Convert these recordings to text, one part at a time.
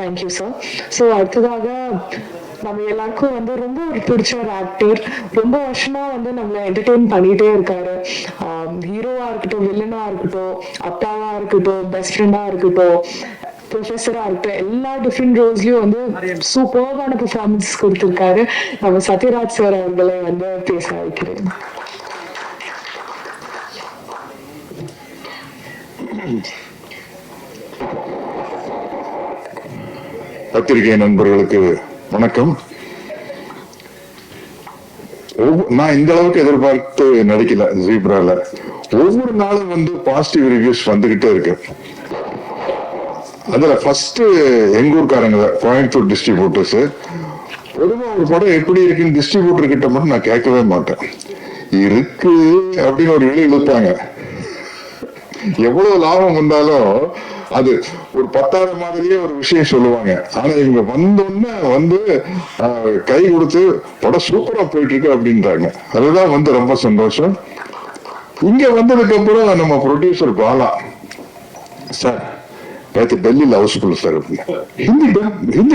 Thank you sir. So அடுத்ததாக நம்ம எல்லாருக்கும் வந்து ரொம்ப ஒரு பிடிச்ச ஒரு ஆக்டர், ரொம்ப வருஷமா வந்து நம்மளை என்டர்டெயின் பண்ணிட்டே இருக்காரு. ஹீரோவா இருக்கட்டும், வில்லனா இருக்கட்டும், அப்பாவா இருக்கட்டும், பெஸ்ட் ஃப்ரெண்டா இருக்கட்டும், ப்ரொஃபஸரா இருக்கட்டும், எல்லா டிஃப்ரெண்ட் ரோல்ஸ்லயும் வந்து சூப்பர்வான பெர்ஃபார்மன்ஸ் கொடுத்திருக்காரு. நம்ம சத்யராஜ் சார் அவர்களை வந்து பேச வைக்கிறேன். பத்திரிகை நண்பர்களுக்கு வணக்கம். நான் இந்த அளவுக்கு எதிர்பார்த்து நடிக்கல ஜீப்ரால. ஒவ்வொரு நாளும் வந்து பாசிட்டிவ் ரிவ்யூஸ் வந்துகிட்டே இருக்கு. அதுல ஃபர்ஸ்ட் எங்க ஊர்காரங்க கோயம்புத்தூர் டிஸ்ட்ரிபியூட்டர்ஸ். பொதுவாக ஒரு படம் எப்படி இருக்குன்னு டிஸ்ட்ரிபியூட்டர் கிட்ட மட்டும் நான் கேட்கவே மாட்டேன். இருக்கு அப்படின்னு ஒரு வெளியே இழுப்பாங்க. எவ்வளவு லாபம் வந்தாலும் அது ஒரு 10,000 மாதிரியே ஒரு விஷயம் சொல்லுவாங்க. ஆனா இவங்க வந்தோன்னு வந்து கை கொடுத்து படம் சூப்பரா போயிட்டு இருக்கு அப்படின்றாங்க. அதுதான் வந்து ரொம்ப சந்தோஷம். இங்க வந்ததுக்கு அப்புறம் நம்ம ப்ரொடியூசர் பாலா சார் நேற்று டெல்லியில ஹவுஸ்ஃபுல் சார் அப்படின்னு ஹிந்தி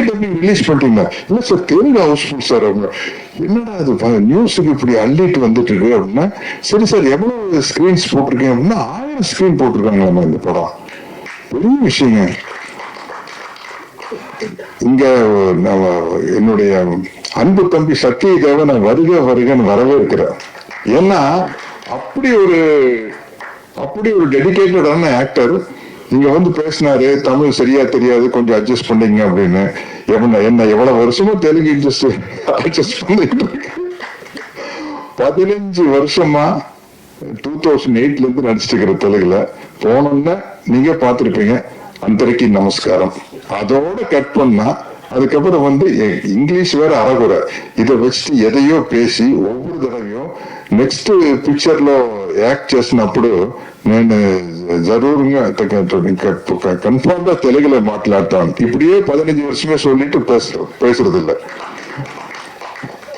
டப்பிங் ரிலீஸ் பண்ணிட்டீங்க. இல்ல சார் தெலுங்கு ஹவுஸ்ஃபுல் சார் அப்படின்னு. என்னடா அது நியூஸுக்கு இப்படி அள்ளிட்டு வந்துட்டு இருக்கு அப்படின்னா, சரி சார் எவ்வளவு ஸ்கிரீன்ஸ் போட்டிருக்கீங்க அப்படின்னா 1000 ஸ்கிரீன் போட்டிருக்காங்களாமா இந்த படம். பெரிய விஷயங்க. இங்க என்னுடைய அன்பு தம்பி சத்யதேவ நான் வருக வருகன்னு வரவேற்கிறேன். ஏன்னா அப்படி ஒரு டெடிகேட்டடான ஆக்டர் இங்க வந்து பேசினாரு. தமிழ் சரியா தெரியாது, கொஞ்சம் அட்ஜஸ்ட் பண்ணீங்க அப்படின்னு. என்ன எவ்வளவு வருஷமா தெலுங்கு அட்ஜஸ்ட் பண்ணிட்டு 15 வருஷமா 2008 இருந்து நடிச்சிட்டு இருக்கிற தெலுங்குல போனோம்னா நீங்க பாத்திருப்பீங்க அந்தரிக்கு நமஸ்காரம். அதோட கட் பண்ணா அதுக்கப்புறம் வந்து இங்கிலீஷ் வேற அறகுறை. இதை வச்சுட்டு எதையோ பேசி ஒவ்வொரு தடவையும் నెక్స్ట్ పిక్చర్ లో యాక్ట్ చేసినప్పుడు నేను జరూరుగా కన్ఫర్మ్ గా తెలుగులో మాట్లాడతాను. இப்படியே 15 வருஷமே சொல்லிட்டு பேசுறது இல்லை.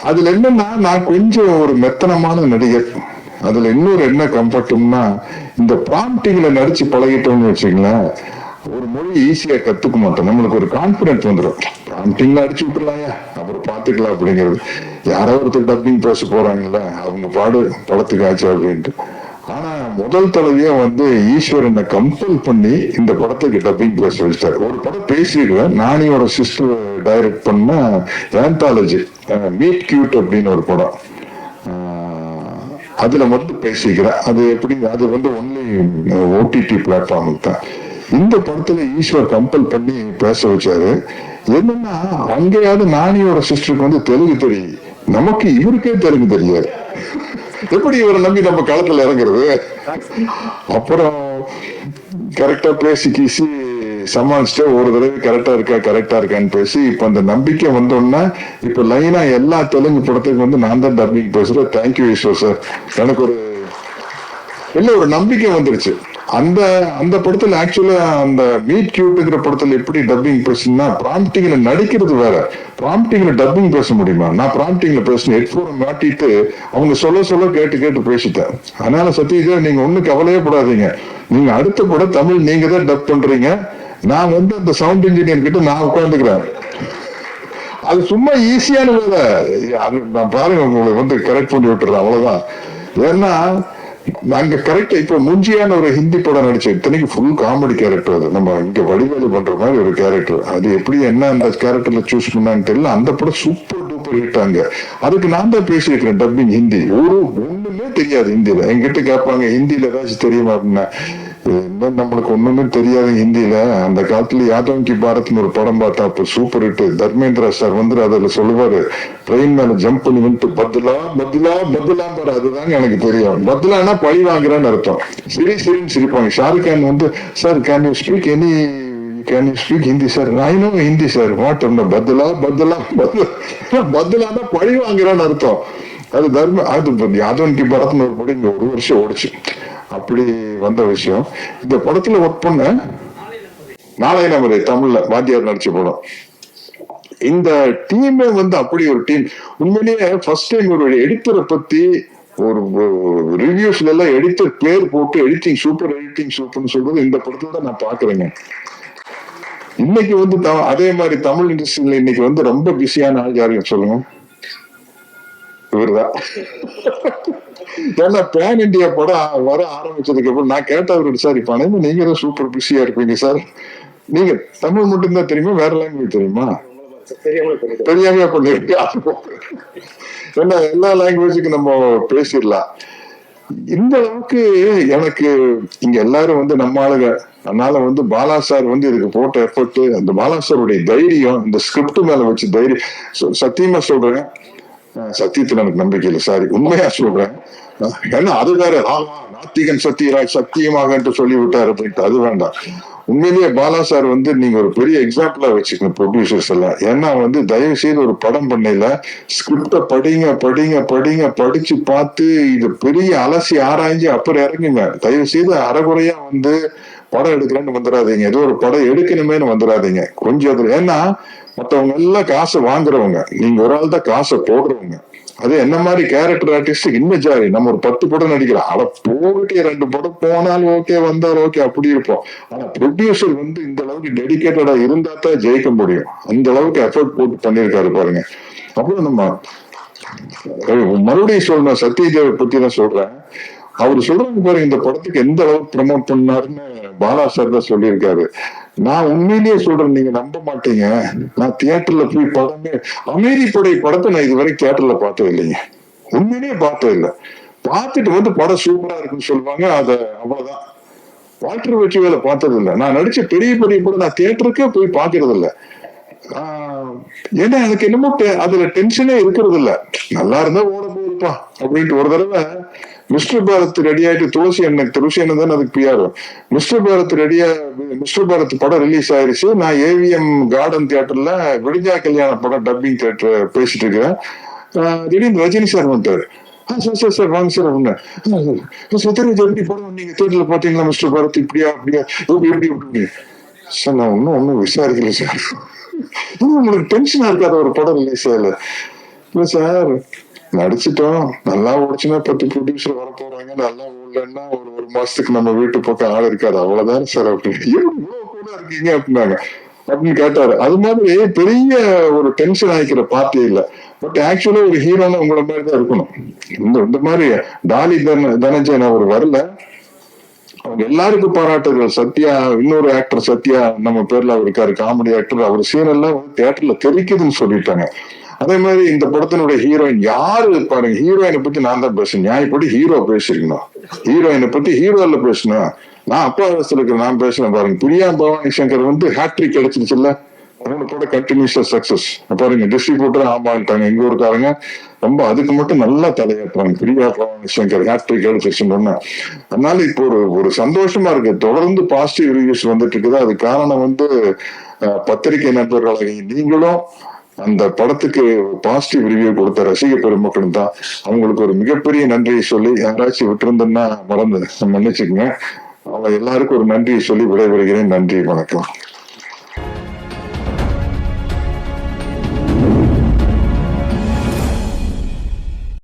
அதுல என்னன்னா நான் கொஞ்சம் ஒரு மெத்தனமான நடிகர். அதுல இன்னொரு என்ன கம்ஃபர்ட்னா இந்த ப்ராம்ப்டிங்ல நடிச்சு பழகிட்டோம்னு வச்சுங்களேன், ஒரு மொழி ஈஸியா கத்துக்க மாட்டோம். நம்மளுக்கு ஒரு கான்பிடன்ஸ் வந்துடும். ப்ராம்ப்டிங்ல அடிச்சு விட்டுலாயா அப்புறம் பாத்துக்கலாம் அப்படிங்கிறது. யாரோ ஒருத்தர் டப்பிங் பேச போறாங்கல்ல, அவங்க பாடு படத்துக்கு ஆச்சு அப்படின்ட்டு. ஆனா முதல் தடவையா வந்து ஈஸ்வர் என்ன கம்பல் பண்ணி இந்த படத்துக்கு டப்பிங் பேச வச்சிட்டாரு. ஒரு படம் பேசிடுவேன், நானியோட சிஸ்டர் டைரக்ட் பண்ண ஆந்தாலஜி மீட் கியூட் அப்படின்னு ஒரு படம். அதுல மட்டும் பேசிக்கிறேன். அது எப்படி, அது வந்து ஒன்லி ஓடிடி பிளாட்ஃபார்முக்கு தான். இந்த படத்துல ஈஸ்வர் கம்பல் பண்ணி பேச வச்சாரு. என்னன்னா அங்கேயாவது நானியோட சிஸ்டருக்கு வந்து தெலுங்கு தெரியும், நமக்கு இவருக்கே தெலுங்கு தெரியாது. எப்படி இவரை நம்பி நம்ம களத்துல இறங்குறது? அப்புறம் கரெக்டா பேசி கீசி சமாளிச்சுட்டு ஒரு தடவை கரெக்டா இருக்கான்னு பேசி இப்ப அந்த நம்பிக்கை வந்தோம்னா இப்ப லைனா எல்லா தெலுங்கு படத்துக்கு வந்து நான் தான் டப்பிங் பேசுறேன். Thank you Eswar sir. எனக்கு ஒரு நம்பிக்கை வந்துருச்சு. அந்த படத்துல ஆக்சுவலா அந்த மீட் கியூட்ங்கிற படத்துல எப்படி டப்பிங் பேசுனா, ப்ராம்ப்டிங்ல நடிக்கிறது வேற, ப்ராம்ப்டிங்ல டப்பிங் பேச முடியுமா? நான் ப்ராம்ப்டிங்ல பேசினேன், ஹெட்போன் மாட்டிட்டு அவங்க சொல்ல கேட்டு பேசிட்டேன். அதனால சத்யஜா நீங்க ஒண்ணும் கவலையே படாதீங்க. நீங்க அடுத்த படம் தமிழ் நீங்க தான் டப் பண்றீங்க. நான் வந்து அந்த சவுண்ட் இன்ஜினியர் கிட்ட நான் உட்காந்துக்கிறேன். அது சும்மா ஈஸியான வேலை. அது நான் பாருங்க உங்களுக்கு வந்து கரெக்ட் பண்ணி விட்டுறேன், அவ்வளவுதான். ஏன்னா நாங்க கரெக்டா இப்ப முஞ்சியான ஒரு ஹிந்தி படம் நடிச்சேன். இத்தனைக்கு ஃபுல் காமெடி கேரக்டர். அது நம்ம இங்க வடிவேலு பண்ற மாதிரி ஒரு கேரக்டர். அது எப்படி என்ன அந்த கேரக்டர்ல சூஸ் பண்ணான்னு தெரியல. அந்த படம் சூப்பர் டூப்பர் ஹிட் ஆங்க. அதுக்கு நான் தான் பேசியிருக்கிறேன் டப்பிங் ஹிந்தி. ஒண்ணுமே தெரியாது ஹிந்தியில. என்கிட்ட கேட்பாங்க ஹிந்தியில ஏதாச்சும் தெரியுமா அப்படின்னா, நம்மளுக்கு ஒண்ணுமே தெரியாது ஹிந்தியில. அந்த காலத்துல யாதவ் கி பாரத்னு ஒரு படம் பார்த்தா அப்ப சூப்பர் ஹிட். தர்மேந்திரா சார் வந்து அதுல சொல்லுவாரு, ட்ரெயின் மேல ஜம்ப் பண்ணி வந்துட்டு பத்லா பாரு. அதுதாங்க எனக்கு தெரியும். பத்லானா பழி வாங்குறான்னு அர்த்தம். சரின்னு சிரிப்பாங்க. ஷாருக் கான் வந்து, sir can you speak Hindi sir? I know Hindi sir. What பத்லானா பழி வாங்குறான்னு அர்த்தம். அது யாதவ் கி பாரத்னு ஒரு படம் இங்க 1 வருஷம் ஓடிச்சு. அப்படி வந்த விஷயம். இந்த படத்துல ஒர்க் பண்ண நாளைய நமது தமிழ்ல வாத்தியார் நடிச்ச படம். இந்த டீமே வந்து அப்படி ஒரு டீம். உண்மையிலேயே ஃபர்ஸ்ட் டைம் ஒரு எடிட்டரை பத்தி ஒரு ரிவ்யூஸ்ல எல்லாம் எடிட்டர் பேர் போட்டு எடிட்டிங் சூப்பர்னு சொல்றது இந்த படத்துல தான் நான் பாக்குறேங்க. இன்னைக்கு வந்து அதே மாதிரி தமிழ் இண்டஸ்ட்ரியில இன்னைக்கு வந்து ரொம்ப பிஸியான ஆள் யாருன்னு சொல்லுங்க, இவருதான். ஏன்னா பேன் இண்டியா படம் வர ஆரம்பிச்சதுக்கு அப்புறம் நான் கேட்டவரு, சார் இப்ப நீங்க தான் சூப்பர் பிஸியா இருப்பீங்க சார், நீங்க தமிழ் மட்டும்தான் தெரியுமா, வேற லாங்குவேஜ் தெரியுமா? தெரியாம பண்ணிருக்க. ஏன்னா எல்லா லாங்குவேஜுக்கும் நம்ம பேசிடலாம். இந்த அளவுக்கு எனக்கு இங்க எல்லாரும் வந்து நம்ம ஆளுங்க. அதனால வந்து பாலா சார் வந்து இதுக்கு போட்ட எஃபர்ட், அந்த பாலா சாருடைய தைரியம், இந்த ஸ்கிரிப்ட் மேல வச்சு தைரியம், சத்தியமா சொல்றேன், சத்தியத்துல எனக்கு நம்பிக்கை இல்லை, சாரி உண்மையா சொல்றேன். ஏன்னா அது வேற, நாத்திகன் சத்தியராஜ் சத்தியமாக சொல்லி விட்டாரு அப்படின்ட்டு, அது வேண்டாம். உண்மையிலேயே பாலா சார் வந்து நீங்க ஒரு பெரிய எக்ஸாம்பிளா வச்சுக்கணும் ப்ரொடியூசர்ஸ் எல்லாம். ஏன்னா வந்து தயவு செய்து ஒரு படம் பண்ணல, ஸ்கிரிப்ட படிங்க படிங்க படிங்க, படிச்சு பார்த்து இது பெரிய அலசி ஆராய்ஞ்சு அப்புறம் இறங்குங்க. தயவு செய்து அறகுறையா வந்து படம் எடுக்கிறேன்னு வந்துடாதீங்க, ஏதோ ஒரு படம் எடுக்கணுமேனு வந்துடாதீங்க கொஞ்சம் அதுல. ஏன்னா மற்றவங்க எல்லாம் காசை வாங்குறவங்க, நீங்க ஒரு ஆள் தான் காசை போடுறவங்க. அது என்ன மாதிரி கேரக்டர் ஆர்டிஸ்ட் இன்னும் ஜாரி, நம்ம ஒரு 10 படம் நடிக்கிறோம், அட போகிட்டே 2 படம் போனாலும் ஓகே, வந்தாலும் ஓகே, அப்படி இருப்போம். ஆனா ப்ரொடியூசர் வந்து இந்த அளவுக்கு டெடிகேட்டடா இருந்தா தான் ஜெயிக்க முடியும். அந்த அளவுக்கு எஃபர்ட் போட்டு பண்ணிருக்காரு பாருங்க. அப்புறம் நம்ம மறுபடியும் சொல்லணும், சத்யதேவ பத்தி தான் சொல்றேன். அவரு சொல்றாங்க பாருங்க, இந்த படத்துக்கு எந்த அளவுக்கு ப்ரமோட் பண்ணாருன்னு பாலா சார் தான் சொல்லியிருக்காரு. நான் உண்மையிலேயே சொல்றேன், நீங்க நம்ப மாட்டீங்க, நான் தியேட்டர்ல போய் படமே, அமெரிக்கோடைய படத்தை நான் இதுவரை தியேட்டர்ல பார்த்தது இல்லைங்க, உண்மையிலேயே பார்த்தது இல்லை. பார்த்துட்டு வந்து படம் சூப்பரா இருக்குன்னு சொல்லுவாங்க, அத அவ்வளவுதான். வால்டர் வெற்றிவேலை பார்த்தது இல்லை. நான் நடிச்ச பெரிய பெரிய படம் நான் தியேட்டருக்கே போய் பாக்குறது இல்லை. ஏன்னா எனக்கு என்னமோ அதுல டென்ஷனே இருக்கிறது இல்ல, நல்லா இருந்தா ஓட போயிருப்பா அப்படின்ட்டு. ஒரு தடவை மிஸ்டர் பாரத் ரெடி ஆயிட்டு, துளசி அண்ணன் தானே அதுக்கு PR, mister Bharat mister Bharat படம் ரிலீஸ் ஆயிருச்சு. நான் ஏவிஎம் கார்டன் தியேட்டர்ல விடிஞ்சா கல்யாண படம் டப்பிங் தியேட்டர் பேசிட்டு இருக்கிறேன். திடீர்னு ரஜினி சார் வந்துட்டாரு. சார் வாங்க சார் அப்படின்னு. சத்யராஜ் எப்படி படம் நீங்க தியேட்டர்ல பாத்தீங்களா, மிஸ்டர் பாரத் இப்படியா அப்படியா எப்படி எப்படி சார், நான் ஒன்னும் விசாரிக்கல சார். உங்களுக்கு டென்ஷனா இருக்காத ஒரு படம் ரிலீஸ் ஆகல? இல்ல சார், நடிச்சிட்டோம், நல்லா ஓடிச்சுன்னா 10 ப்ரொடியூசர் வர போறாங்க, நல்லா ஓடலன்னா ஒரு மாசத்துக்கு நம்ம வீட்டு பக்கம் ஆள் இருக்காது, அவ்வளவுதான் சார் அப்படின்னு. இவ்வளவு கூட இருக்கீங்க அப்படின்னாங்க அப்படின்னு கேட்டாரு. அது மாதிரி பெரிய ஒரு டென்ஷன் ஆகிக்கிற பார்ட்டி இல்ல. பட் ஆக்சுவலா ஒரு ஹீரோனா உங்களை மாதிரிதான் இருக்கணும். இந்த மாதிரி டாலி தனஞ்சயன் அவர் வரல, அவங்க எல்லாருக்கும் பாராட்டுகள். சத்யா, இன்னொரு ஆக்டர் சத்யா நம்ம பேர்ல அவர் இருக்காரு, காமெடி ஆக்டர், அவர் சீன் எல்லாம் வந்து தியேட்டர்ல தெரிக்குதுன்னு சொல்லிட்டாங்க. அதே மாதிரி இந்த படத்தினுடைய ஹீரோயின் யாரு பாருங்க, ஹீரோயினை பத்தி நான் தான் பேசணும், நியாயப்படி ஹீரோ பேசிருக்கணும், ஹீரோயினை பத்தி ஹீரோல பேசணும். நான் அப்பா வயசுல இருக்கிற நான் பேசுறேன் பாருங்க. பிரியா பவானி சங்கர் வந்து ஹேட்ரிக் கிடைச்சிருச்சுல்ல, 3 படம் கண்டினியூஸா சக்சஸ் பாருங்க. டிஸ்ட்ரிபியூட்டர் ஆமாட்டாங்க எங்க ஊருக்காரங்க, ரொம்ப அதுக்கு மட்டும் நல்லா தலையாட்டுறாங்க. பிரியா பவானி சங்கர் ஹேட்ரிக் கிடைச்சிருச்சுன்னு. அதனால இப்போ ஒரு சந்தோஷமா இருக்கு, தொடர்ந்து பாசிட்டிவ் ரிவ்யூஸ் வந்துட்டு இருக்குது. அது காரணம் வந்து பத்திரிகை நண்பர்களாக நீங்களும் அந்த படத்துக்கு பாசிட்டிவ் ரிவ்யூ கொடுத்த ரசிக பெருமக்களும் தான். அவங்களுக்கு ஒரு மிகப்பெரிய நன்றியை சொல்லி, யாராச்சும் விட்டுருந்தேன்னா மன்னிச்சுக்கங்க. அவங்க எல்லாருக்கும் ஒரு நன்றியை சொல்லி விடைபெறுகிறேன். நன்றி, வணக்கம்.